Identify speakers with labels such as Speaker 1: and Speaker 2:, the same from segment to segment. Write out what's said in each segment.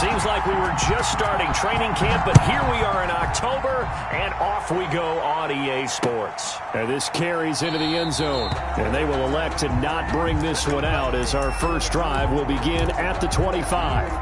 Speaker 1: Seems like we were just starting training camp, but here we are in October, and off we go on EA Sports.
Speaker 2: And this carries into the end zone, and they will elect to not bring this one out as our first drive will begin at the 25.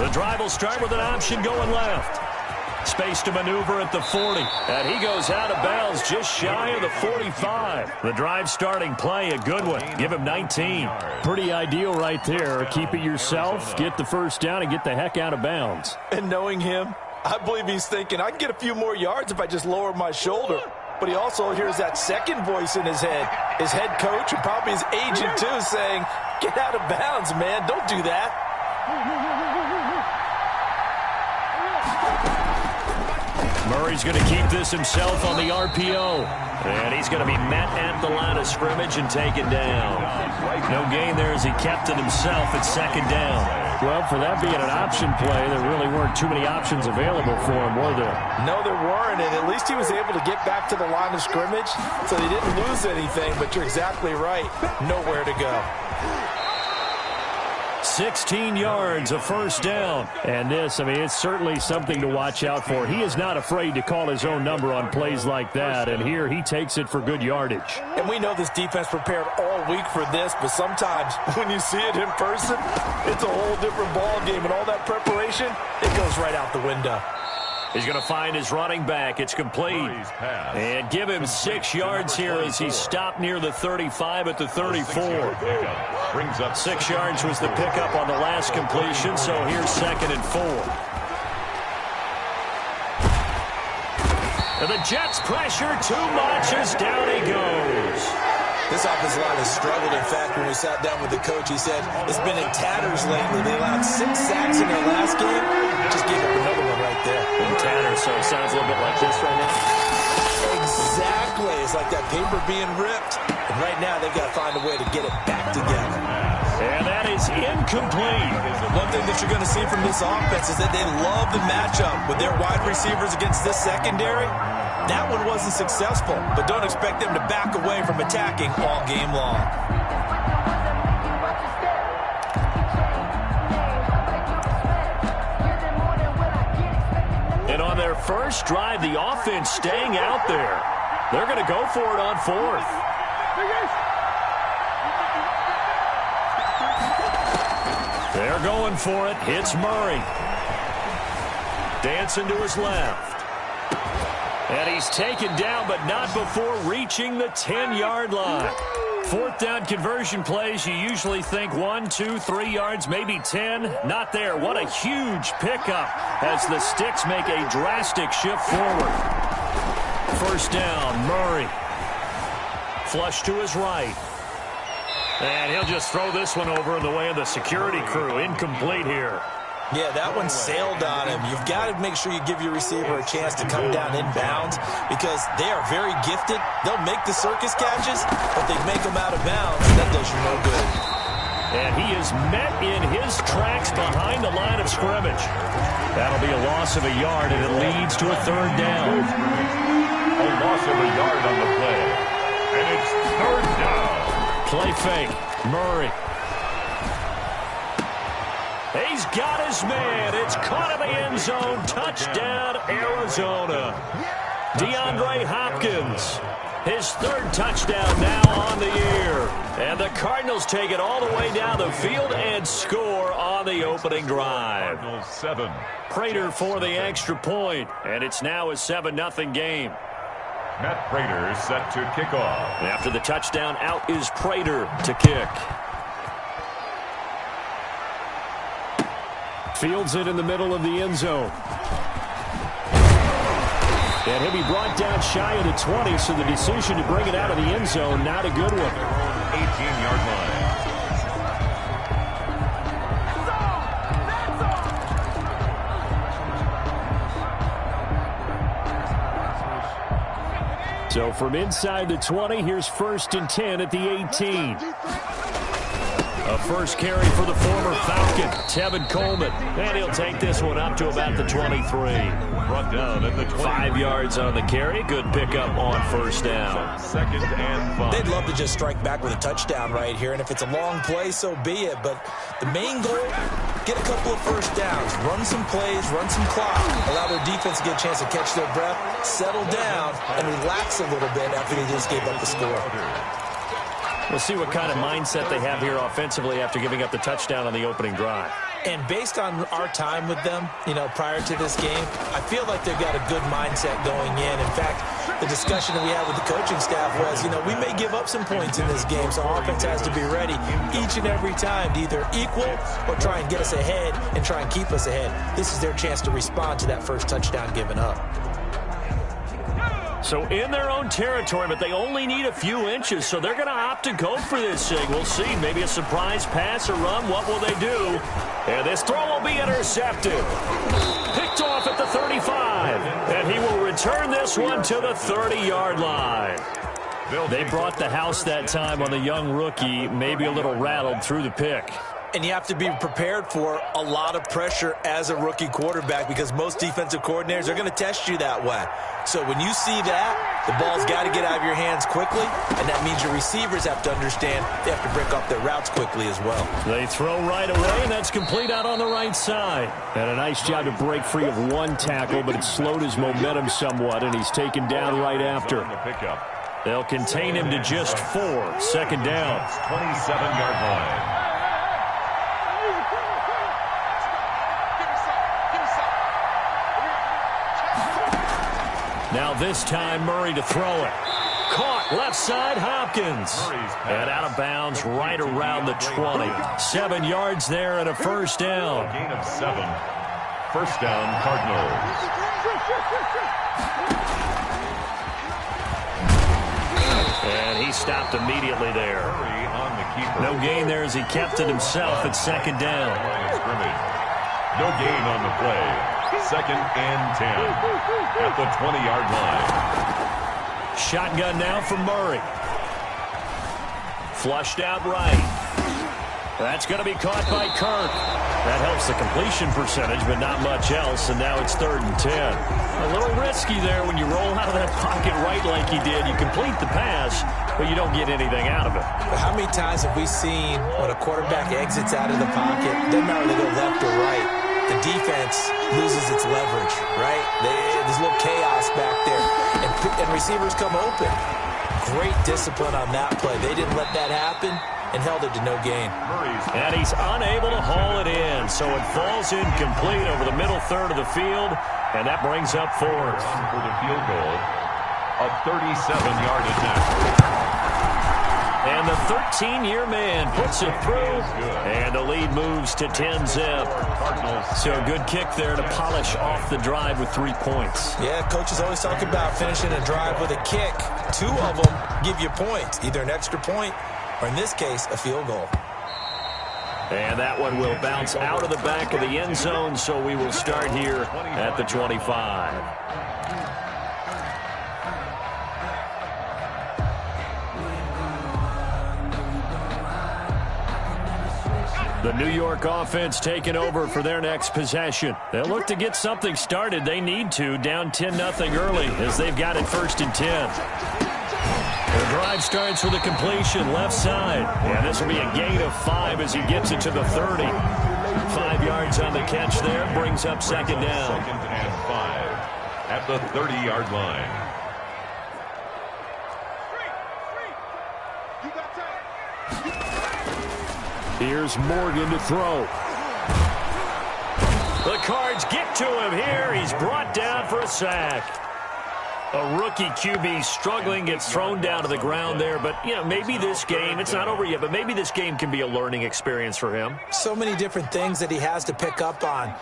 Speaker 1: The drive will start with an option going left. Space to maneuver at the 40. And he goes out of bounds just shy of the 45. The drive starting play, a good one. Give him 19.
Speaker 2: Pretty ideal right there. Keep it yourself, get the first down, and get the heck out of bounds.
Speaker 3: And knowing him, I believe he's thinking, I can get a few more yards if I just lower my shoulder. But he also hears that second voice in his head. His head coach and probably his agent, too, saying, get out of bounds, man. Don't do that.
Speaker 1: Murray's going to keep this himself on the RPO. And he's going to be met at the line of scrimmage and taken down. No gain there as he kept it himself at second down.
Speaker 2: Well, for that being an option play, there really weren't too many options available for him, were there?
Speaker 3: No, there weren't, and at least he was able to get back to the line of scrimmage, so he didn't lose anything, but you're exactly right. Nowhere to go.
Speaker 1: 16 yards, a first down.
Speaker 2: And this, I mean, it's certainly something to watch out for. He is not afraid to call his own number on plays like that, and here he takes it for good yardage.
Speaker 3: And we know this defense prepared all week for this, but sometimes when you see it in person, it's a whole different ball game, and all that preparation, it goes right out the window.
Speaker 1: He's going to find his running back. It's complete. And give him 6 yards here as he's stopped near the 35 at the 34. 6 yards was the pickup on the last completion, so here's 2nd and 4. And the Jets pressure too much as down he goes.
Speaker 3: This offensive line has struggled. In fact, when we sat down with the coach, he said it's been in tatters lately. They allowed 6 sacks in their last game. Just gave up another one right there.
Speaker 1: In tatters, so it sounds a little bit like this right now.
Speaker 3: Exactly. It's like that paper being ripped. And right now, they've got to find a way to get it back together.
Speaker 1: And that is incomplete.
Speaker 3: One thing that you're going to see from this offense is that they love the matchup with their wide receivers against this secondary. That one wasn't successful, but don't expect them to back away from attacking all game long.
Speaker 1: And on their first drive, the offense staying out there. They're going to go for it on 4th. They're going for it. Hits Murray. Dancing to his left. And he's taken down, but not before reaching the 10-yard line. 4th down conversion plays, you usually think 1, 2, 3 yards, maybe 10. Not there. What a huge pickup as the Sticks make a drastic shift forward. First down, Murray. Flush to his right. And he'll just throw this one over in the way of the security crew. Incomplete here.
Speaker 3: Yeah, that one sailed on him. You've got to make sure you give your receiver a chance to come down inbounds because they are very gifted. They'll make the circus catches, but they make them out of bounds. That does you no good.
Speaker 1: And he is met in his tracks behind the line of scrimmage. That'll be a loss of a yard, and it leads to a 3rd down.
Speaker 4: A loss of a yard on the play. And it's 3rd down.
Speaker 1: Play fake. Murray. He's got his man. It's caught in the end zone. Touchdown, Arizona. DeAndre Hopkins. His 3rd touchdown now on the year. And the Cardinals take it all the way down the field and score on the opening drive.
Speaker 4: Cardinals 7.
Speaker 1: Prater for the extra point. And it's now a 7-0 game.
Speaker 4: Matt Prater set to kick off.
Speaker 1: After the touchdown, out is Prater to kick.
Speaker 2: Fields it in the middle of the end zone. And he'll be brought down shy of the 20, so the decision to bring it out of the end zone, not a good one.
Speaker 4: 18-yard line.
Speaker 2: So from inside the 20, here's 1st and 10 at the 18. A first carry for the former Falcon, Tevin Coleman. And he'll take this one up to about the 23.
Speaker 4: Brought down at the 20.
Speaker 2: 5 yards on the carry. Good pickup on first down.
Speaker 4: 2nd and 5.
Speaker 3: They'd love to just strike back with a touchdown right here, and if it's a long play, so be it. But the main goal, get a couple of first downs, run some plays, run some clock, allow their defense to get a chance to catch their breath, settle down, and relax a little bit after they just gave up the score.
Speaker 2: We'll see what kind of mindset they have here offensively after giving up the touchdown on the opening drive.
Speaker 3: And based on our time with them, prior to this game, I feel like they've got a good mindset going in. In fact, the discussion that we had with the coaching staff was, we may give up some points in this game, so our offense has to be ready each and every time to either equal or try and get us ahead and try and keep us ahead. This is their chance to respond to that first touchdown given up.
Speaker 2: So in their own territory, but they only need a few inches, so they're going to opt to go for this thing. We'll see. Maybe a surprise pass or run. What will they do? And this throw will be intercepted. Picked off at the 35. And he will return this one to the 30-yard line. They brought the house that time on the young rookie, maybe a little rattled through the pick.
Speaker 3: And you have to be prepared for a lot of pressure as a rookie quarterback because most defensive coordinators are going to test you that way. So when you see that, the ball's got to get out of your hands quickly, and that means your receivers have to understand they have to break off their routes quickly as well.
Speaker 2: They throw right away, and that's complete out on the right side. And a nice job to break free of one tackle, but it slowed his momentum somewhat, and he's taken down right after. They'll contain him to just 4. 2nd down.
Speaker 4: 27-yard line.
Speaker 2: Now this time, Murray to throw it. Caught left side, Hopkins. And out of bounds right around the 20. 7 yards there and a first down.
Speaker 4: A gain of 7. First down, Cardinals.
Speaker 2: And he stopped immediately there.
Speaker 4: On the keeper.
Speaker 2: No gain there as he kept it himself at 2nd down.
Speaker 4: No gain on the play. 2nd and 10 at the 20-yard line.
Speaker 2: Shotgun now for Murray. Flushed out right. That's going to be caught by Kirk. That helps the completion percentage, but not much else, and now it's 3rd and 10. A little risky there when you roll out of that pocket right like he did. You complete the pass, but you don't get anything out of it.
Speaker 3: But how many times have we seen when a quarterback exits out of the pocket, doesn't matter whether they go left or right, the defense loses its leverage, right? There's a little chaos back there, and receivers come open. Great discipline on that play. They didn't let that happen and held it to no gain.
Speaker 2: And he's unable to haul it in, so it falls incomplete over the middle third of the field, and that brings up 4th.
Speaker 4: For the field goal, a 37-yard attempt.
Speaker 2: And the 13-year man puts it through, and the lead moves to 10-zip. So a good kick there to polish off the drive with 3 points.
Speaker 3: Yeah, coaches always talk about finishing a drive with a kick. 2 of them give you points, either an extra point or, in this case, a field goal.
Speaker 2: And that one will bounce out of the back of the end zone, so we will start here at the 25. The New York offense taking over for their next possession. They'll look to get something started. They need to, down 10-0 early as they've got it 1st and 10. The drive starts with a completion left side. And this will be a gain of 5 as he gets it to the 30. 5 yards on the catch there, brings up 2nd down.
Speaker 4: 2nd and 5 at the 30-yard line.
Speaker 2: Here's Morgan to throw. The Cards get to him here. He's brought down for a sack. A rookie QB struggling, gets thrown down to the ground there. But, maybe this game, it's not over yet, but maybe this game can be a learning experience for him.
Speaker 3: So many different things that he has to pick up on.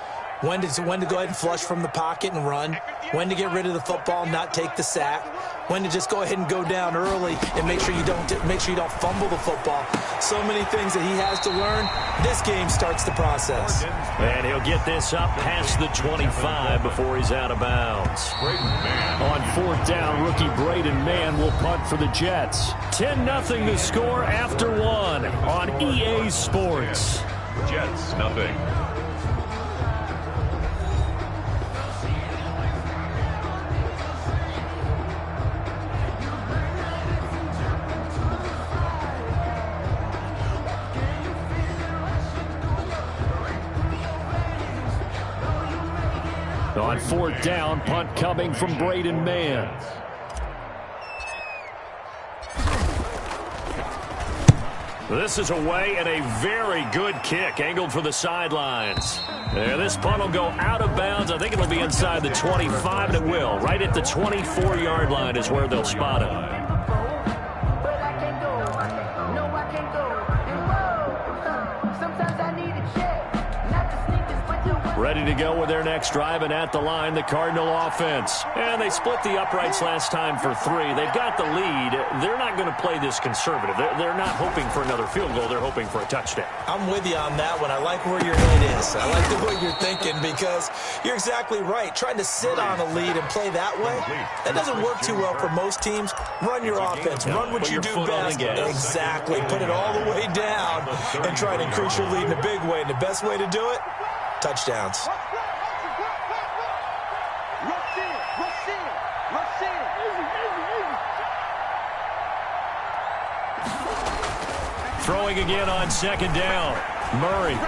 Speaker 3: when to go ahead and flush from the pocket and run, when to get rid of the football and not take the sack, when to just go ahead and go down early and make sure you don't fumble the football. So many things that he has to learn. This game starts the process.
Speaker 2: And he'll get this up past the 25 before he's out of bounds.
Speaker 1: On 4th down, rookie Braden Mann will punt for the Jets. 10-0 the score after 1 on EA Sports.
Speaker 4: Jets, nothing.
Speaker 1: On 4th down, punt coming from Braden Mann.
Speaker 2: This is away and a very good kick, angled for the sidelines. This punt will go out of bounds. I think it'll be inside the 25, and it will. Right at the 24-yard line is where they'll spot it. Ready to go with their next drive, and at the line, the Cardinal offense. And they split the uprights last time for 3. They've got the lead. They're not going to play this conservative. They're not hoping for another field goal. They're hoping for a touchdown.
Speaker 3: I'm with you on that one. I like where your head is. I like the way you're thinking, because you're exactly right. Trying to sit on a lead and play that way, that doesn't work too well for most teams. Run your offense. Run what you do best. Exactly. Put it all the way down and try to increase your lead in a big way. And the best way to do it, touchdowns.
Speaker 2: Throwing again on 2nd down. Murray.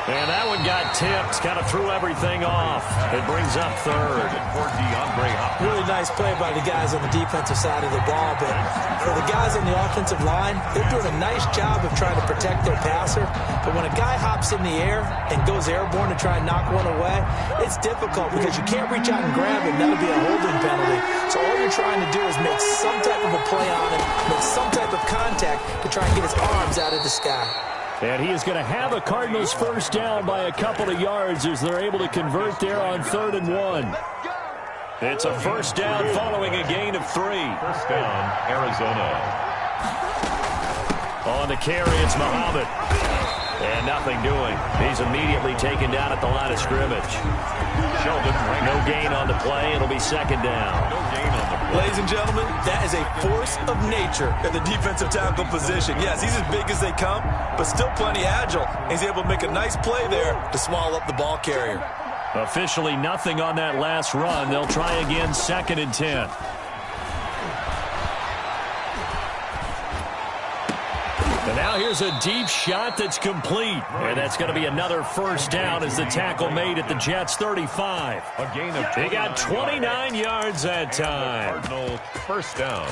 Speaker 2: And that one got tipped. Kind of threw everything off. It brings up 3rd.
Speaker 3: Really nice play by the guys on the defensive side of the ball, but for the guys on the offensive line, they're doing a nice job of trying to protect their passer. But when a guy hops in the air and goes airborne to try and knock one away, it's difficult because you can't reach out and grab him. That'll be a holding penalty. So all you're trying to do is make some type of a play on him, make some type of contact to try and get his arms out of the sky.
Speaker 1: And he is going to have a Cardinals first down by a couple of yards as they're able to convert there on 3rd and 1.
Speaker 2: It's a first down following a gain of 3.
Speaker 4: First down, Arizona.
Speaker 2: On the carry, it's Muhammad. And nothing doing. He's immediately taken down at the line of scrimmage. No gain on the play. It'll be 2nd down.
Speaker 4: No gain on the play.
Speaker 3: Ladies and gentlemen, that is a force of nature at the defensive tackle position. Yes, he's as big as they come, but still plenty agile. He's able to make a nice play there to swallow up the ball carrier.
Speaker 1: Officially nothing on that last run. They'll try again, 2nd and 10. And now here's a deep shot that's complete. And that's going to be another first down as the tackle made at the Jets' 35.
Speaker 4: A gain of
Speaker 2: They got 29 yards that time.
Speaker 4: Cardinals first down.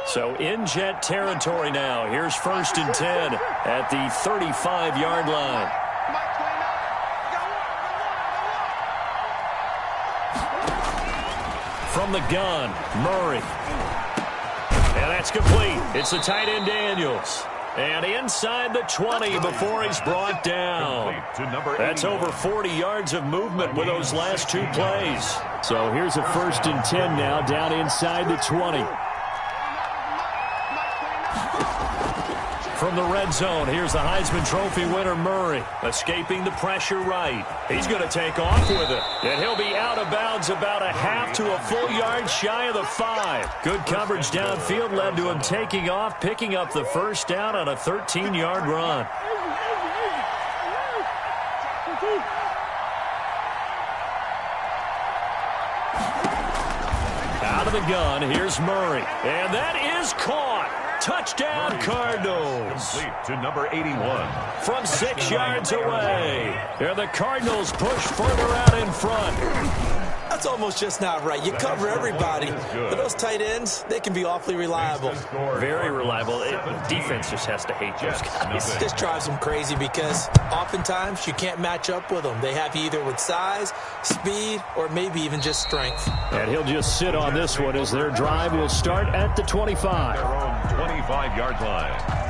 Speaker 2: So in Jet territory now. Here's 1st and 10 at the 35-yard line. From the gun, Murray. And that's complete. It's the tight end Daniels. And inside the 20 before he's brought down. That's over 40 yards of movement with those last 2 plays.
Speaker 1: So here's a 1st and 10 now down inside the 20.
Speaker 2: From the red zone, here's the Heisman Trophy winner Murray, escaping the pressure right. He's going to take off with it, and he'll be out of bounds about a half to a full yard shy of the 5. Good coverage downfield led to him taking off, picking up the first down on a 13-yard run. Out of the gun, here's Murray, and that is caught. Touchdown, Cardinals.
Speaker 4: Complete to number 81.
Speaker 2: From 6 yards away. Here the Cardinals push further out in front.
Speaker 3: That's almost just not right. You cover everybody, but those tight ends, they can be awfully reliable.
Speaker 2: Very reliable. Defense just has to hate those guys.
Speaker 3: It just drives them crazy because oftentimes you can't match up with them. They have you either with size, speed, or maybe even just strength.
Speaker 1: And he'll just sit on this one as their drive will start at the 25.
Speaker 4: Their own 25-yard line.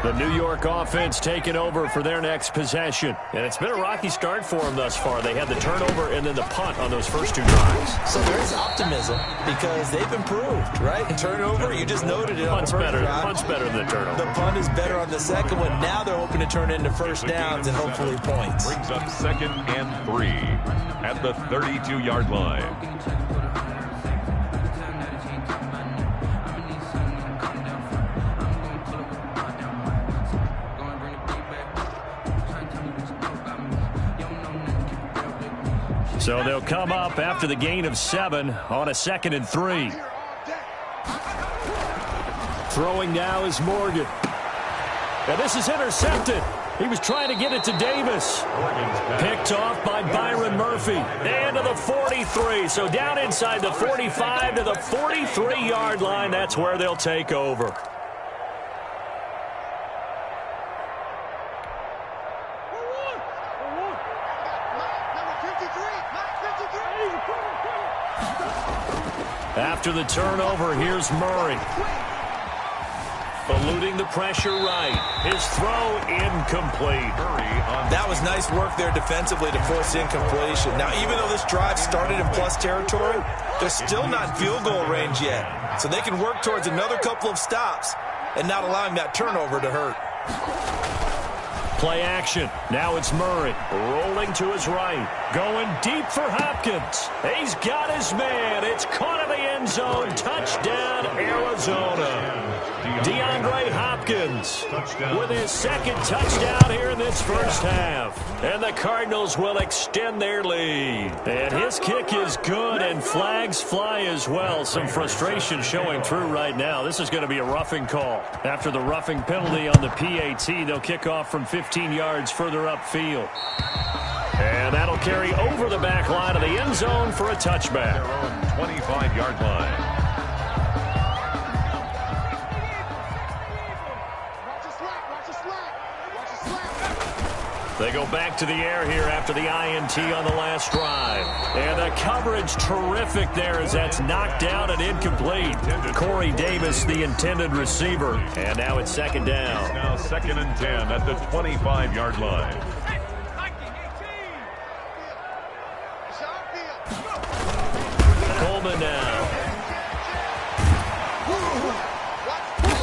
Speaker 1: The New York offense taking over for their next possession. And it's been a rocky start for them thus far. They had the turnover and then the punt on those first 2 drives.
Speaker 3: So there is optimism because they've improved, right? Turnover, you just noted it.
Speaker 1: Punt's better than the turnover.
Speaker 3: The punt is better on the second one. Now they're hoping to turn into first downs and hopefully points.
Speaker 4: Brings up 2nd and 3 at the 32-yard line.
Speaker 1: So they'll come up after the gain of 7 on a 2nd and 3. Throwing now is Morgan. And this is intercepted. He was trying to get it to Davis. Picked off by Byron Murphy. And to the 43. So down inside the 45 to the 43-yard line. That's where they'll take over. After the turnover, here's Murray. Eluding the pressure right. His throw incomplete.
Speaker 3: That was nice work there defensively to force incompletion. Now, even though this drive started in plus territory, they're still not in field goal range yet. So they can work towards another couple of stops and not allowing that turnover to hurt.
Speaker 1: Play action. Now it's Murray. Rolling to his right. Going deep for Hopkins. He's got his man. It's caught in the end zone. Touchdown, Arizona. DeAndre Hopkins with his 2nd touchdown here in this first half. And the Cardinals will extend their lead. And his kick is good, and flags fly as well. Some frustration showing through right now. This is going to be a roughing call. After the roughing penalty on the PAT, they'll kick off from 15 yards further upfield. And that'll carry over the back line of the end zone for a touchback.
Speaker 4: Their own 25-yard line.
Speaker 1: They go back to the air here after the INT on the last drive. And the coverage terrific there as that's knocked down and incomplete. Corey Davis, the intended receiver. And now it's 2nd down.
Speaker 4: It's now 2nd and 10 at the 25-yard line.
Speaker 1: Coleman now.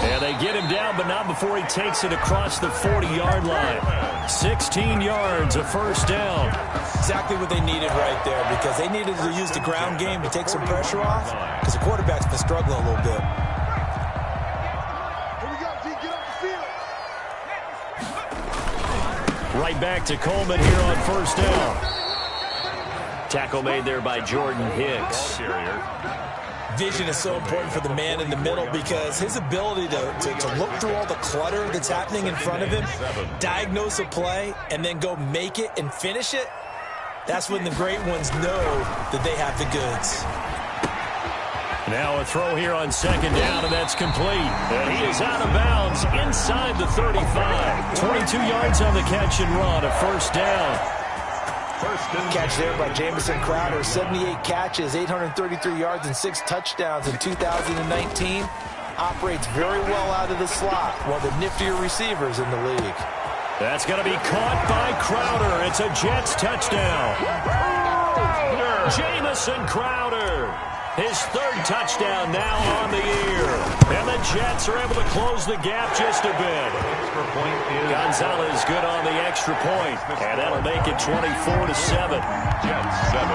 Speaker 1: And they get him down, but not before he takes it across the 40-yard line. 16 yards, a first down.
Speaker 3: Exactly what they needed right there, because they needed to use the ground game to take some pressure off, because the quarterback's been struggling a little bit.
Speaker 1: Right back to Coleman here on first down. Tackle made there by Jordan Hicks.
Speaker 3: Vision is so important for the man in the middle because his ability to look through all the clutter that's happening in front of him, diagnose a play, and then go make it and finish it, that's when the great ones know that they have the goods.
Speaker 1: Now a throw here on 2nd down, and that's complete. And he is out of bounds inside the 35. 22 yards on the catch and run, a first down.
Speaker 3: Catch there by Jamison Crowder. 78 catches, 833 yards, and 6 touchdowns in 2019. Operates very well out of the slot. One of the niftier receivers in the league.
Speaker 1: That's going to be caught by Crowder. It's a Jets touchdown. Jamison Crowder. His 3rd touchdown now on the year. And the Jets are able to close the gap just a bit. Gonzalez good on the extra point. And that'll make it 24-7.
Speaker 4: Jets 7.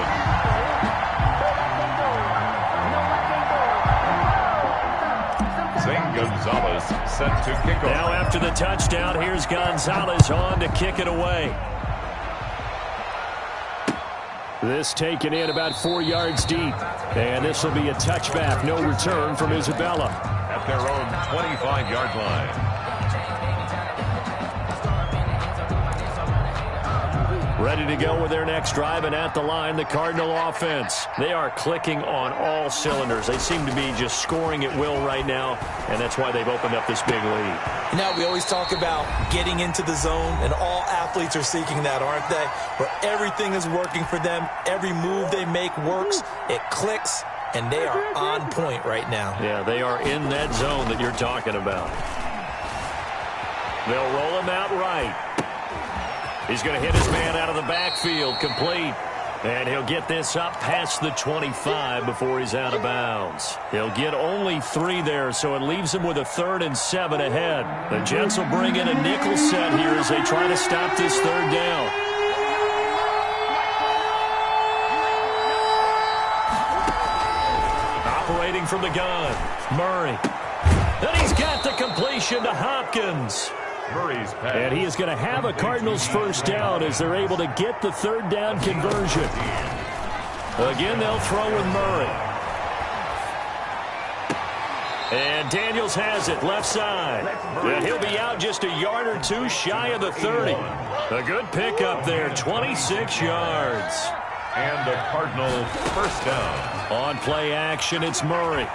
Speaker 4: Zane Gonzalez set to kick off.
Speaker 1: Now after the touchdown, here's Gonzalez on to kick it away. This taken in about 4 yards deep. And this will be a touchback. No return from Isabella.
Speaker 4: At their own 25-yard line.
Speaker 1: Ready to go with their next drive, and at the line, the Cardinal offense. They are clicking on all cylinders. They seem to be just scoring at will right now, and that's why they've opened up this big lead.
Speaker 3: Now, we always talk about getting into the zone, and all athletes are seeking that, aren't they? Where everything is working for them. Every move they make works. It clicks, and they are on point right now.
Speaker 1: Yeah, they are in that zone that you're talking about.
Speaker 2: They'll roll him out right. He's going to hit his man out of the backfield, complete. And he'll get this up past the 25 before he's out of bounds. He'll get only 3 there, so it leaves him with a 3rd and 7 ahead. The Jets will bring in a nickel set here as they try to stop this 3rd down. Operating from the gun, Murray. And he's got the completion to Hopkins.
Speaker 4: Murray's pass.
Speaker 2: And he is going to have a Cardinals first down as they're able to get the 3rd down conversion. Again, they'll throw with Murray. And Daniels has it, left side. And he'll be out just a yard or 2 shy of the 30. A good pickup there, 26 yards.
Speaker 4: And the Cardinals first down.
Speaker 2: On play action, it's Murray.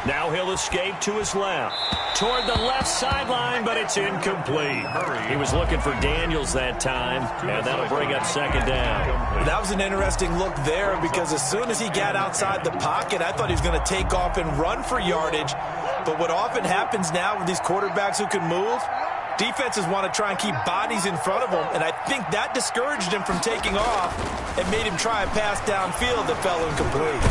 Speaker 2: Now he'll escape to his left. Toward the left sideline, but it's incomplete. He was looking for Daniels that time, and that'll bring up 2nd down.
Speaker 3: That was an interesting look there because as soon as he got outside the pocket, I thought he was going to take off and run for yardage. But what often happens now with these quarterbacks who can move, defenses want to try and keep bodies in front of them, and I think that discouraged him from taking off and made him try a pass downfield that fell incomplete.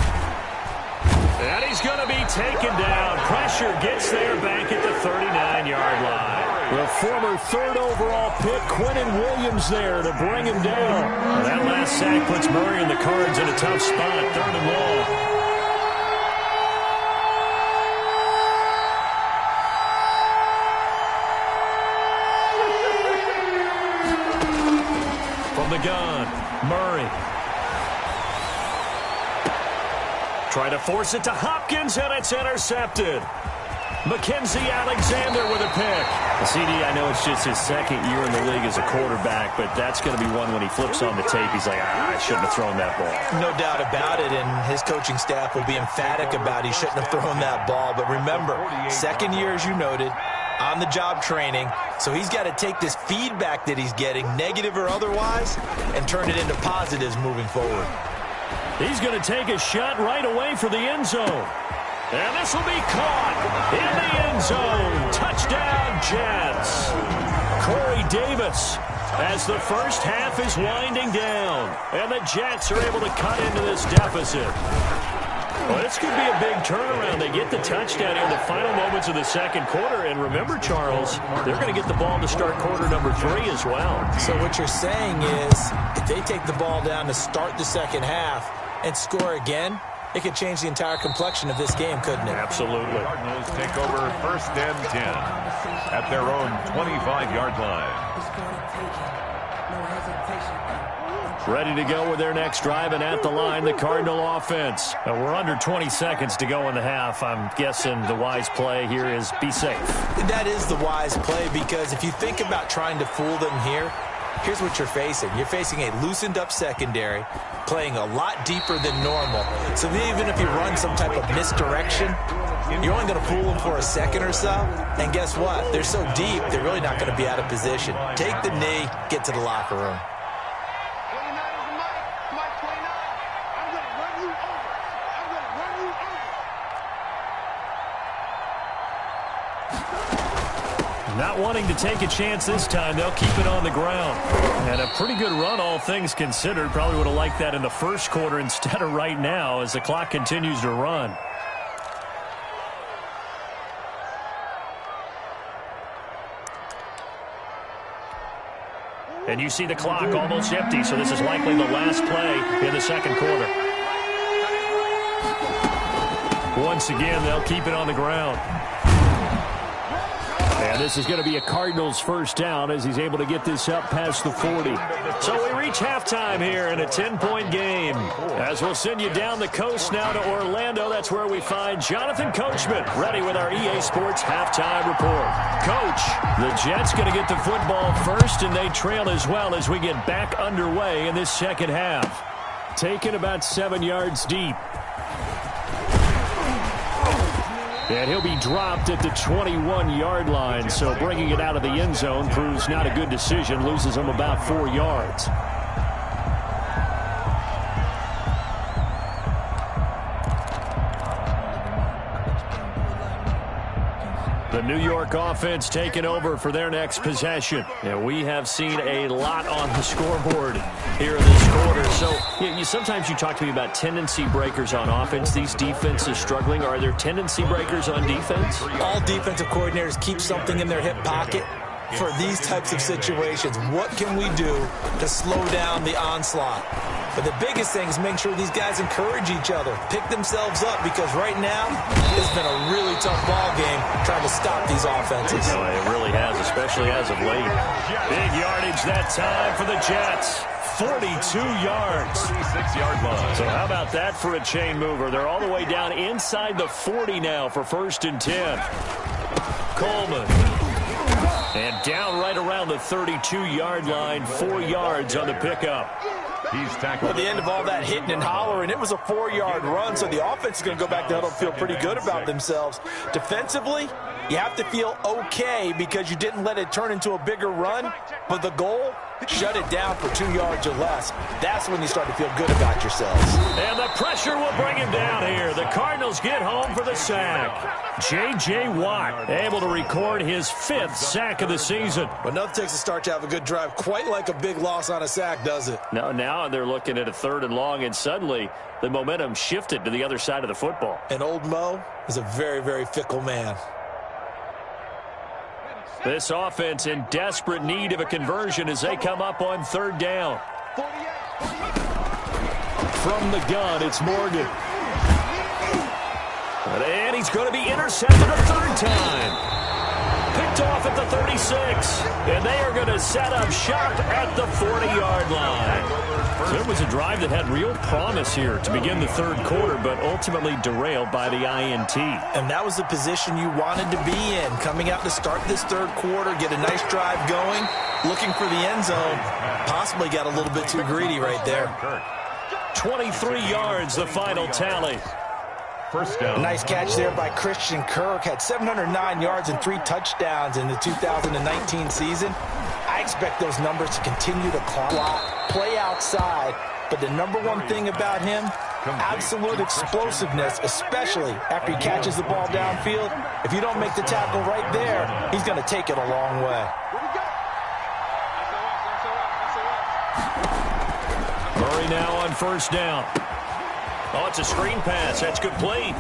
Speaker 2: And he's going to be taken down. Pressure gets there back at the 39-yard line. The former 3rd overall pick, Quentin Williams, there to bring him down. And that last sack puts Murray and the Cards in a tough spot, 3rd and long. From the gun, Murray. Try to force it to Hopkins, and it's intercepted. Mackenzie Alexander with a pick.
Speaker 1: CD, I know it's just his 2nd year in the league as a quarterback, but that's going to be one when he flips on the tape. He's like, I shouldn't have thrown that ball.
Speaker 3: No doubt about it, and his coaching staff will be emphatic about he shouldn't have thrown that ball. But remember, 2nd year, as you noted, on-the-job training, so he's got to take this feedback that he's getting, negative or otherwise, and turn it into positives moving forward.
Speaker 2: He's going to take a shot right away for the end zone. And this will be caught in the end zone. Touchdown, Jets. Corey Davis as the first half is winding down. And the Jets are able to cut into this deficit. Well, this could be a big turnaround. They get the touchdown in the final moments of the 2nd quarter. And remember, Charles, they're going to get the ball to start quarter number 3 as well.
Speaker 3: So what you're saying is if they take the ball down to start the 2nd half and score again, it could change the entire complexion of this game, couldn't it?
Speaker 2: Absolutely.
Speaker 4: Cardinals take over 1st and 10 at their own 25-yard line.
Speaker 2: Ready to go with their next drive, and at the line, the Cardinal offense. We're under 20 seconds to go in the half. I'm guessing the wise play here is be safe.
Speaker 3: That is the wise play because if you think about trying to fool them here, here's what you're facing. You're facing a loosened-up secondary, playing a lot deeper than normal. So even if you run some type of misdirection, you're only going to fool them for a second or so. And guess what? They're so deep, they're really not going to be out of position. Take the knee, get to the locker room.
Speaker 2: Not wanting to take a chance this time, they'll keep it on the ground. And a pretty good run, all things considered. Probably would have liked that in the first quarter instead of right now as the clock continues to run. And you see the clock almost empty, so this is likely the last play in the 2nd quarter. Once again, they'll keep it on the ground. And this is going to be a Cardinals first down as he's able to get this up past the 40. So we reach halftime here in a 10-point game. As we'll send you down the coast now to Orlando, that's where we find Jonathan Coachman ready with our EA Sports halftime report. Coach, the Jets going to get the football first, and they trail as well as we get back underway in this 2nd half. Taken about 7 yards deep. And he'll be dropped at the 21-yard line, so bringing it out of the end zone proves not a good decision, loses him about 4 yards.
Speaker 1: The New York offense taking over for their next possession. And we have seen a lot on the scoreboard here in this quarter. So sometimes you talk to me about tendency breakers on offense. These defenses struggling. Are there tendency breakers on defense?
Speaker 3: All defensive coordinators keep something in their hip pocket for these types of situations. What can we do to slow down the onslaught? But the biggest thing is make sure these guys encourage each other, pick themselves up, because right now it's been a really tough ball game trying to stop these offenses.
Speaker 1: Oh, it really has, especially as of late. Big yardage that time for the Jets. 42 yards.
Speaker 4: 36-yard line.
Speaker 1: So how about that for a chain mover? They're all the way down inside the 40 now for 1st and 10. Coleman. And down right around the 32-yard line, 4 yards on the pickup.
Speaker 4: He's tackled.
Speaker 3: At the end of all that hitting and hollering, it was a 4-yard run, so the offense is going to go back to huddle and feel pretty good about themselves. Defensively, you have to feel okay because you didn't let it turn into a bigger run, but the goal, shut it down for 2 yards or less. That's when you start to feel good about yourselves.
Speaker 1: And the pressure will bring him down here. The Cardinals get home for the sack. J.J. Watt able to record his 5th sack of the season.
Speaker 3: But nothing takes a start to have a good drive quite like a big loss on a sack, does it?
Speaker 1: No, now they're looking at a 3rd and long, and suddenly the momentum shifted to the other side of the football.
Speaker 3: And old Mo is a very, very fickle man.
Speaker 1: This offense in desperate need of a conversion as they come up on 3rd down. From the gun, it's Morgan. And he's going to be intercepted a 3rd time. Picked off at the 36. And they are going to set up shop at the 40-yard line. So it was a drive that had real promise here to begin the 3rd quarter, but ultimately derailed by the INT.
Speaker 3: And that was the position you wanted to be in, coming out to start this 3rd quarter, get a nice drive going, looking for the end zone. Possibly got a little bit too greedy right there.
Speaker 1: 23 yards, the final tally.
Speaker 4: 1st down.
Speaker 3: Nice catch there by Christian Kirk. Had 709 yards and 3 touchdowns in the 2019 season. I expect those numbers to continue to climb, play outside. But the #1 thing about him, absolute explosiveness, especially after he catches the ball downfield. If you don't make the tackle right there, he's going to take it a long way.
Speaker 1: Murray now on 1st down. Oh, it's a screen pass. That's complete.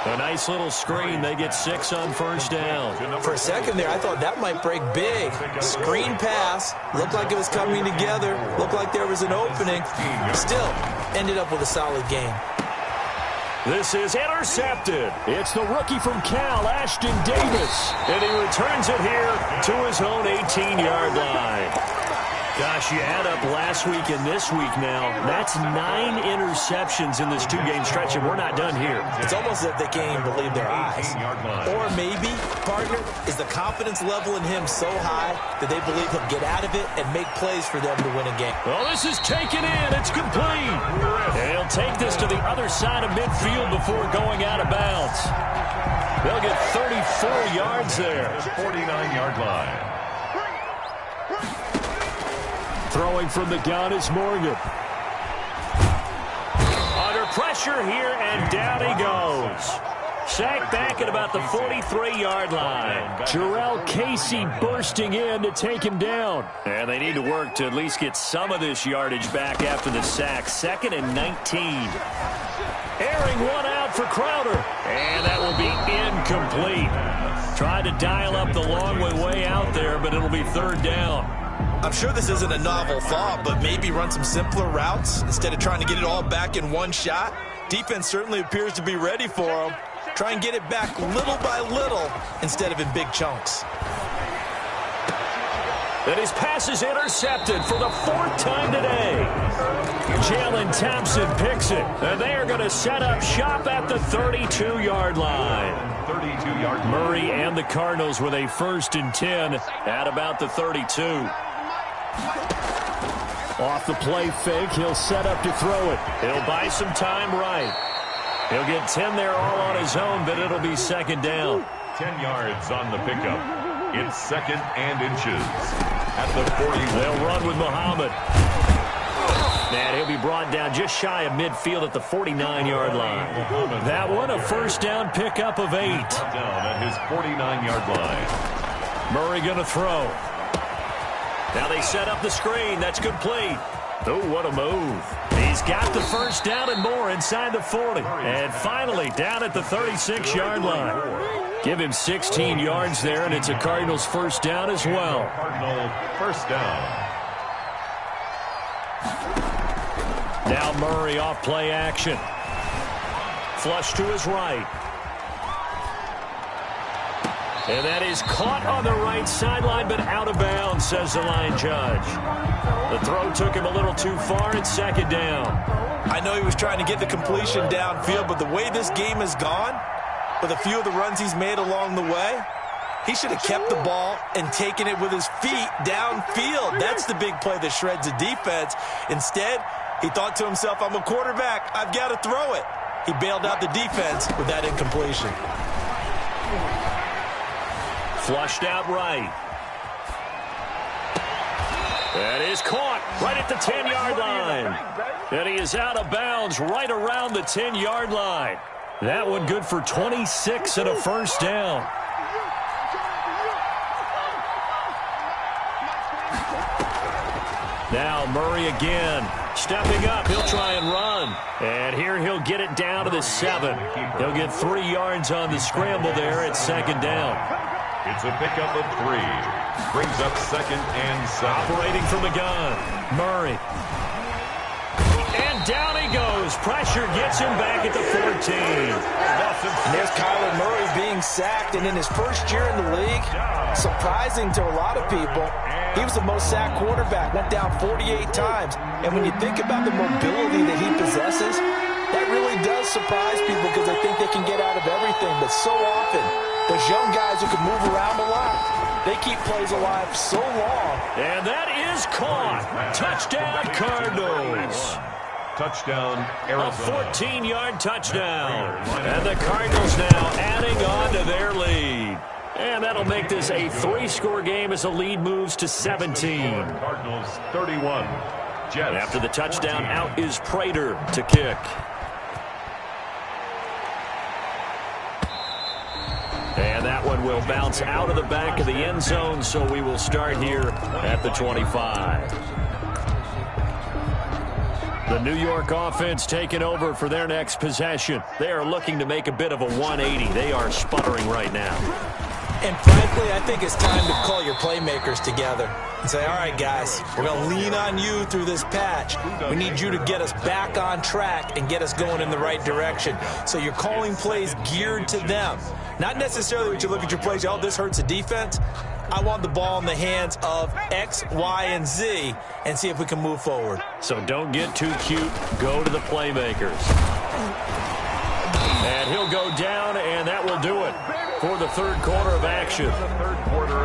Speaker 1: A nice little screen. They get 6 on 1st down.
Speaker 3: For a second there, I thought that might break big. Screen pass. Looked like it was coming together. Looked like there was an opening. Still, ended up with a solid game.
Speaker 1: This is intercepted. It's the rookie from Cal, Ashton Davis. And he returns it here to his own 18-yard line. Gosh, you add up last week and this week now. That's 9 interceptions in this 2-game stretch, and we're not done here.
Speaker 3: It's almost as if they can't even believe their eyes. Or maybe, partner, is the confidence level in him so high that they believe he'll get out of it and make plays for them to win a game.
Speaker 1: Well, this is taken in. It's complete. And he'll take this to the other side of midfield before going out of bounds. They'll get 34 yards there.
Speaker 4: 49-yard line.
Speaker 1: Throwing from the gun is Morgan. Under pressure here, and down he goes. Sacked back at about the 43-yard line. Jarrell Casey bursting in to take him down. And they need to work to at least get some of this yardage back after the sack. 2nd and 19. Airing one out for Crowder. And that will be incomplete. Tried to dial up the long way out there, but it'll be 3rd down.
Speaker 3: I'm sure this isn't a novel thought, but maybe run some simpler routes instead of trying to get it all back in one shot. Defense certainly appears to be ready for them. Try and get it back little by little instead of in big chunks.
Speaker 1: And his pass is intercepted for the 4th time today. Jalen Thompson picks it. And they are going to set up shop at the 32-yard line.
Speaker 4: 32-yard line.
Speaker 1: Murray and the Cardinals with a 1st and 10 at about the 32. Off the play fake, he'll set up to throw it. He'll buy some time right. He'll get 10 there all on his own, but it'll be 2nd down.
Speaker 4: 10 yards on the pickup. It's 2nd and inches. At the 40.
Speaker 1: They'll run with Muhammad. And he'll be brought down just shy of midfield at the 49-yard line. That one, a first down pickup of 8.
Speaker 4: Down at his 49-yard line.
Speaker 1: Murray going to throw. Now they set up the screen. That's complete. Oh, what a move. He's got the first down and more inside the 40. And finally down at the 36-yard line. Give him 16 yards there, and it's a Cardinals first down as well.
Speaker 4: Cardinal first down.
Speaker 1: Now Murray off play action. Flush to his right. And that is caught on the right sideline, but out of bounds, says the line judge. The throw took him a little too far. It's second down.
Speaker 3: I know he was trying to get the completion downfield, but the way this game has gone, with a few of the runs he's made along the way, he should have kept the ball and taken it with his feet downfield. That's the big play that shreds the defense. Instead, he thought to himself, I'm a quarterback. I've got to throw it. He bailed out the defense with that incompletion.
Speaker 1: Flushed out right. That is caught right at the 10-yard line. And he is out of bounds right around the 10-yard line. That one good for 26 and a first down. Now Murray again. Stepping up, he'll try and run. And here he'll get it down to the 7. He'll get 3 yards on the scramble there at second down.
Speaker 4: It's a pickup of 3. Brings up second and 7.
Speaker 1: Operating from the gun. Murray. And down he goes. Pressure gets him back at the 14.
Speaker 3: And there's Kyler Murray being sacked, and in his first year in the league, surprising to a lot of people, he was the most sacked quarterback, went down 48 times. And when you think about the mobility that he possesses, that really does surprise people because they think they can get out of everything. But so often, those young guys who can move around a lot, they keep plays alive so long.
Speaker 1: And that is caught. Touchdown, Cardinals.
Speaker 4: Touchdown, Arizona.
Speaker 1: A 14-yard touchdown. And the Cardinals now adding on to their lead. And that'll make this a 3-score game as the lead moves to 17.
Speaker 4: Cardinals 31. Jets.
Speaker 1: After the touchdown, 14. Out is Prater to kick. And that one will bounce out of the back of the end zone, so we will start here at the 25. The New York offense taking over for their next possession. They are looking to make a bit of a 180. They are sputtering right now.
Speaker 3: And frankly, I think it's time to call your playmakers together and say, all right, guys, we're going to lean on you through this patch. We need you to get us back on track and get us going in the right direction. So you're calling plays geared to them. Not necessarily when you look at your plays, oh, this hurts the defense. I want the ball in the hands of X, Y, and Z and see if we can move forward.
Speaker 1: So don't get too cute. Go to the playmakers. And he'll go down, and that will do it for the third quarter of action.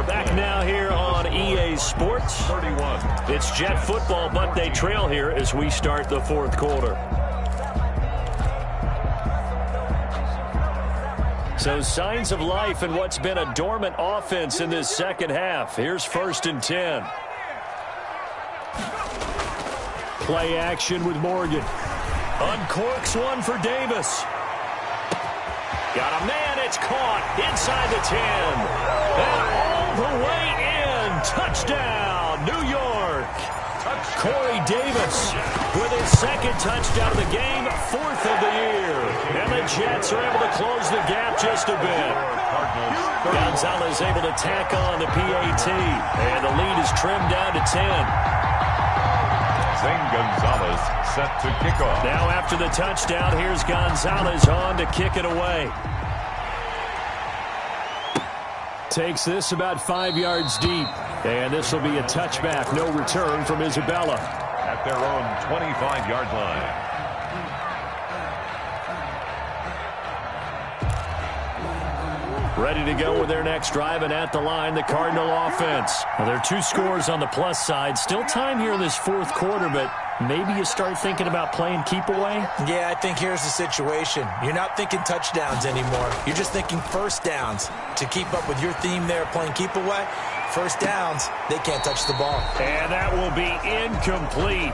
Speaker 1: Back now here on EA Sports.
Speaker 4: 31.
Speaker 1: It's Jet football, but they trail here as we start the fourth quarter. So signs of life in what's been a dormant offense in this second half. Here's 1st and 10. Play action with Morgan. Uncorks one for Davis. Got a man, it's caught inside the 10. And all the way in. Touchdown, New York. Corey Davis with his second touchdown of the game, 4th of the year. And the Jets are able to close the gap just a bit. Gonzalez able to tack on the PAT. And the lead is trimmed down to 10.
Speaker 4: Zane Gonzalez set to kick off.
Speaker 1: Now after the touchdown, here's Gonzalez on to kick it away. Takes this about 5 yards deep. And this will be a touchback. No return from Isabella.
Speaker 4: At their own 25-yard line.
Speaker 1: Ready to go with their next drive, and at the line, the Cardinal offense. Well, there are 2 scores on the plus side. Still time here in this fourth quarter, but maybe you start thinking about playing keep away?
Speaker 3: Yeah, I think here's the situation. You're not thinking touchdowns anymore. You're just thinking first downs. To keep up with your theme there, playing keep away, first downs, they can't touch the ball.
Speaker 1: And that will be incomplete.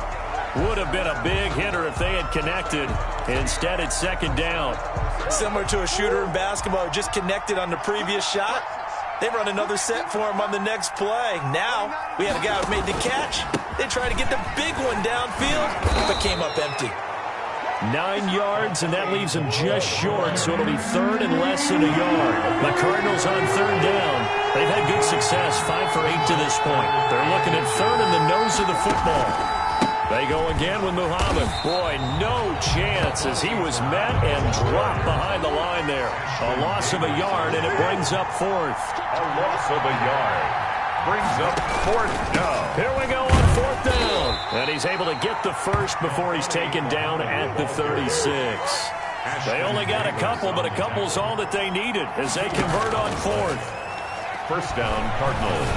Speaker 1: Would have been a big hitter if they had connected. Instead, it's second down.
Speaker 3: Similar to a shooter in basketball who just connected on the previous shot. They run another set for him on the next play. Now, we have a guy who made the catch. They try to get the big one downfield, but came up empty.
Speaker 1: 9 yards, and that leaves him just short, so it'll be third and less than a yard. The Cardinals on third down. They've had good success, 5 for 8 to this point. They're looking at third in the nose of the football. They go again with Muhammad. Boy, no chance as he was met and dropped behind the line there. A loss of a yard, and it brings up fourth.
Speaker 4: A loss of a yard brings up fourth down.
Speaker 1: Here we go on fourth down. And he's able to get the first before he's taken down at the 36. They only got a couple, but a couple's all that they needed as they convert on fourth.
Speaker 4: First down, Cardinals.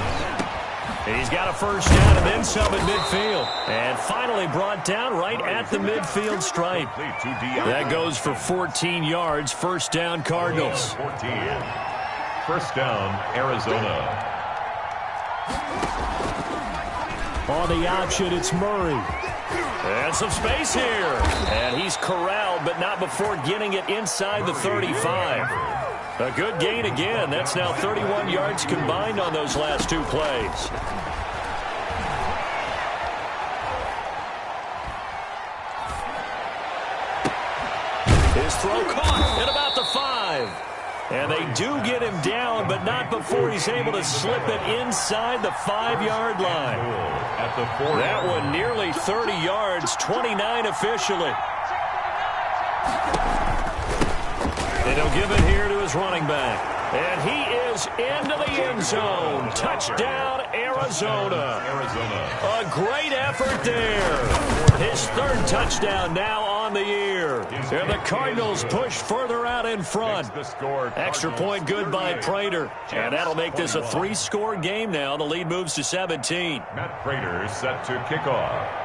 Speaker 1: He's got a first down and then some at midfield. And finally brought down right at the midfield stripe. That goes for 14 yards. First down, Cardinals.
Speaker 4: 14. First down, Arizona.
Speaker 1: On the option, it's Murray. And some space here. And he's corralled, but not before getting it inside the 35. A good gain again. That's now 31 yards combined on those last 2 plays. His throw caught at about the 5. And they do get him down, but not before he's able to slip it inside the 5-yard line.
Speaker 4: At the 4.
Speaker 1: That one nearly 30 yards, 29 officially. And he'll give it here to his running back. And he is into the end zone. Touchdown, Arizona. A great effort there. His third touchdown now on the year. And the Cardinals push further out in front. Extra point good by Prater. And that'll make this a 3-score game now. The lead moves to 17.
Speaker 4: Matt Prater set to kick off.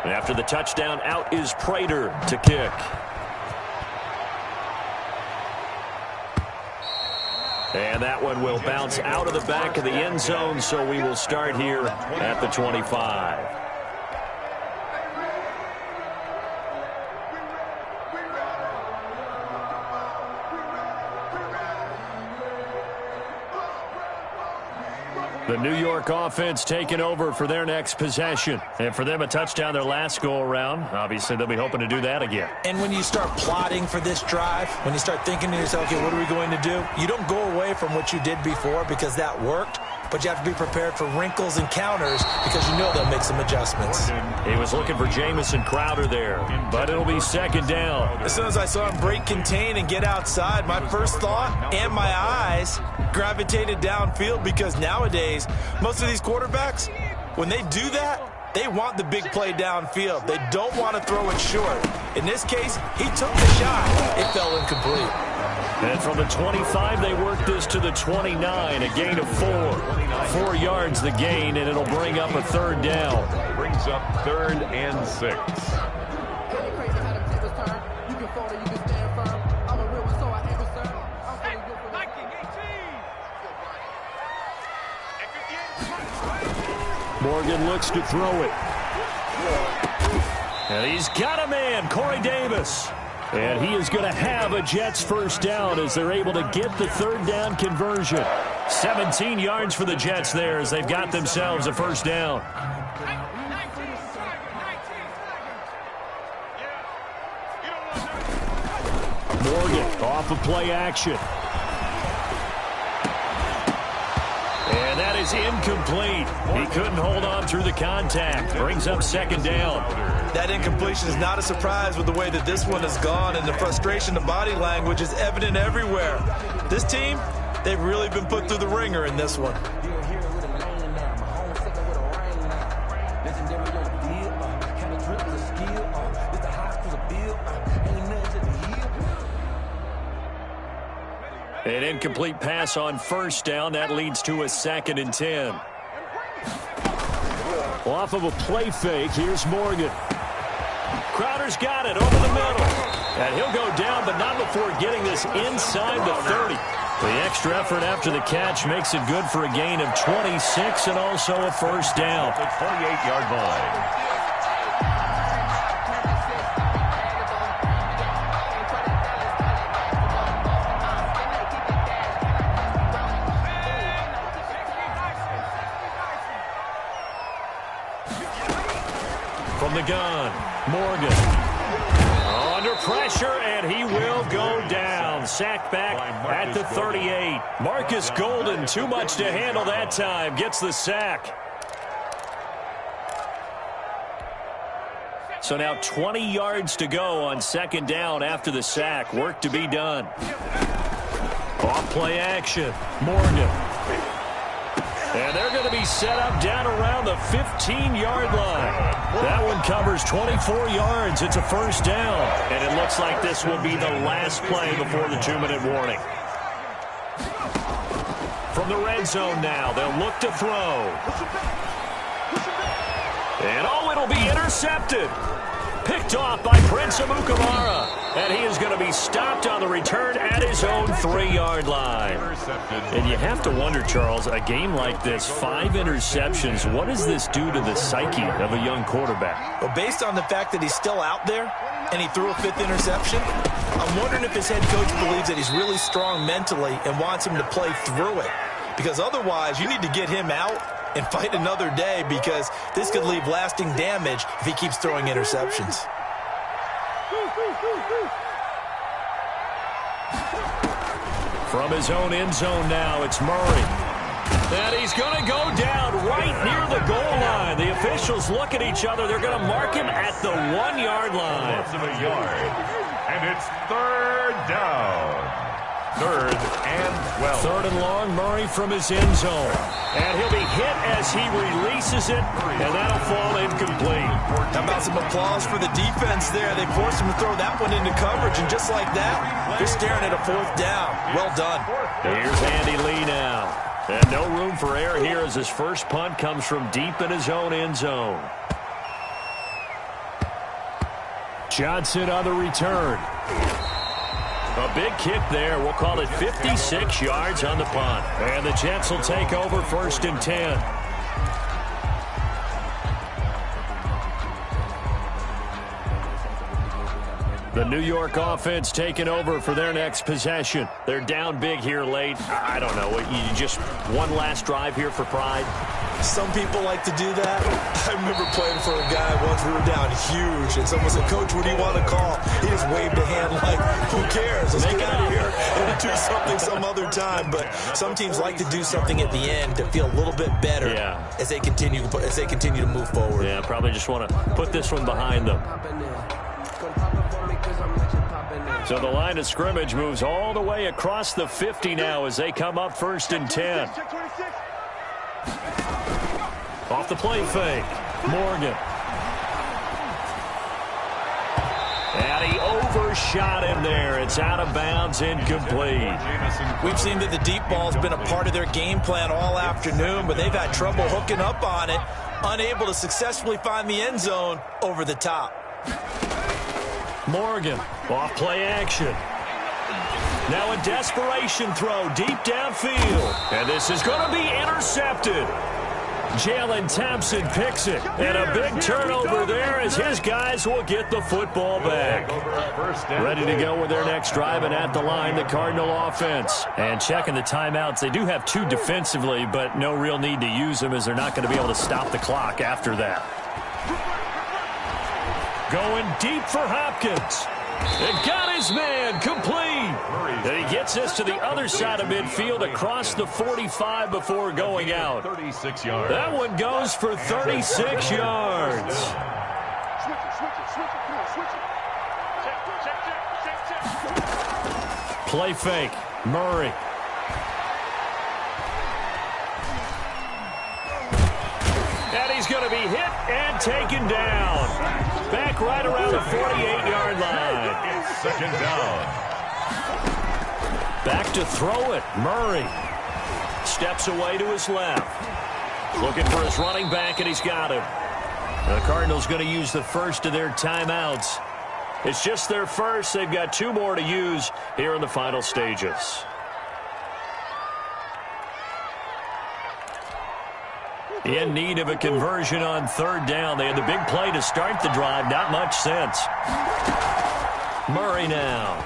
Speaker 1: After the touchdown, out is Prater to kick. And that one will bounce out of the back of the end zone, so we will start here at the 25. The New York offense taking over for their next possession. And for them, a touchdown their last go-around. Obviously, they'll be hoping to do that again.
Speaker 3: And when you start plotting for this drive, when you start thinking to yourself, okay, what are we going to do? You don't go away from what you did before because that worked. But you have to be prepared for wrinkles and counters because you know they'll make some adjustments.
Speaker 1: He was looking for Jamison Crowder there, but it'll be second down.
Speaker 3: As soon as I saw him break contain and get outside, my first thought and my eyes gravitated downfield because nowadays, most of these quarterbacks, when they do that, they want the big play downfield. They don't want to throw it short. In this case, he took the shot. It fell incomplete.
Speaker 1: And from the 25, they work this to the 29, a gain of 4. 4 yards the gain, and it'll bring up a third down.
Speaker 4: Brings up 3rd and 6.
Speaker 1: Morgan looks to throw it. And he's got a man, Corey Davis. And he is going to have a Jets first down as they're able to get the third down conversion. 17 yards for the Jets there as they've got themselves a first down. Morgan off of play action. And that is incomplete. He couldn't hold on through the contact. Brings up second down.
Speaker 3: That incompletion is not a surprise with the way that this one has gone, and the frustration, the body language is evident everywhere. This team, they've really been put through the ringer in this one.
Speaker 1: An incomplete pass on first down. That leads to a 2nd and 10. Off of a play fake, here's Morgan. Crowder's got it over the middle. And he'll go down, but not before getting this inside the 30. The extra effort after the catch makes it good for a gain of 26 and also a first down.
Speaker 4: The 28-yard line.
Speaker 1: From the gun, Morgan. Under pressure, and he will go down. Sacked back at the 38. Marcus Golden, too much to handle that time, gets the sack. So now 20 yards to go on second down after the sack. Work to be done. Off play action, Morgan. And they're going to be set up down around the 15-yard line. That one covers 24 yards. It's a first down. And it looks like this will be the last play before the 2-minute warning. From the red zone now, they'll look to throw. And oh, it'll be intercepted. Picked off by Prince Amukamara. And he is going to be stopped on the return at his own 3-yard line. And you have to wonder, Charles, a game like this, 5 interceptions, what does this do to the psyche of a young quarterback?
Speaker 3: Well, based on the fact that he's still out there and he threw a 5th interception, I'm wondering if his head coach believes that he's really strong mentally and wants him to play through it. Because otherwise, you need to get him out and fight another day, because this could leave lasting damage if he keeps throwing interceptions.
Speaker 1: From his own end zone now, it's Murray. And he's going to go down right near the goal line. The officials look at each other. They're going to mark him at the 1-yard line.
Speaker 4: Loss of a yard. And it's third down. 3rd and 12.
Speaker 1: 3rd and long, Murray from his end zone. And he'll be hit as he releases it, and that'll fall incomplete.
Speaker 3: How about some applause for the defense there? They forced him to throw that one into coverage, and just like that, they're staring at a 4th down. Well done.
Speaker 1: Here's Andy Lee now. And no room for error here as his first punt comes from deep in his own end zone. Johnson on the return. A big kick there. We'll call it 56 yards on the punt. And the Jets will take over 1st and 10. The New York offense taking over for their next possession. They're down big here late. I don't know. You just one last drive here for pride?
Speaker 3: Some people like to do that. I remember playing for a guy once. We were down huge, and someone said, "Coach, what do you want to call?" He just waved a hand like, "Who cares? Let's get out of here and do something some other time." But some teams like to do something at the end to feel a little bit better as they continue to move forward.
Speaker 1: Yeah, probably just want to put this one behind them. So the line of scrimmage moves all the way across the 50 now as they come up 1st and 10. Off the play fake, Morgan. And he overshot him there. It's out of bounds, incomplete.
Speaker 3: We've seen that the deep ball's been a part of their game plan all afternoon, but they've had trouble hooking up on it, unable to successfully find the end zone over the top.
Speaker 1: Morgan, off play action. Now a desperation throw deep downfield. And this is going to be intercepted. Jalen Thompson picks it. And a big turnover there as his guys will get the football back. Ready to go with their next drive, and at the line, the Cardinal offense. And checking the timeouts. They do have 2 defensively, but no real need to use them as they're not going to be able to stop the clock after that. Going deep for Hopkins. And got his man complete. And he gets this to the other side of midfield across the 45 before going out.
Speaker 4: 36 yards.
Speaker 1: That one goes for 36 yards. Play fake. Murray. And he's going to be hit and taken down. Back right around the 48-yard line.
Speaker 4: 2nd down.
Speaker 1: Back to throw it. Murray steps away to his left. Looking for his running back, and he's got him. The Cardinals going to use the first of their timeouts. It's just their first. They've got 2 more to use here in the final stages. In need of a conversion on third down. They had the big play to start the drive. Not much sense. Murray now.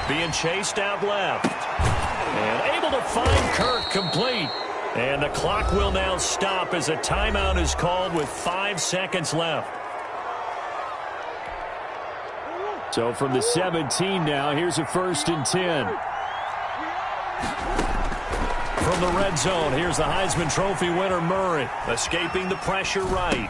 Speaker 1: Being chased out left. And able to find Kirk complete. And the clock will now stop as a timeout is called with 5 seconds left. So from the 17 now, here's a 1st and 10. From the red zone, here's the Heisman Trophy winner, Murray. Escaping the pressure right.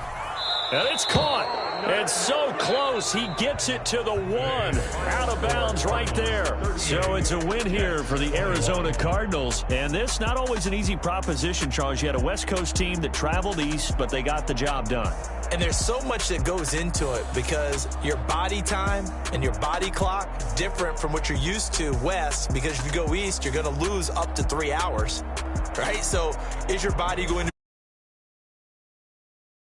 Speaker 1: And it's caught. It's so close. He gets it to the 1. Out of bounds right there. So it's a win here for the Arizona Cardinals. And this, not always an easy proposition, Charles. You had a West Coast team that traveled east, but they got the job done.
Speaker 3: And there's so much that goes into it because your body time and your body clock different from what you're used to west, because if you go east, you're going to lose up to 3 hours, right? So is your body going to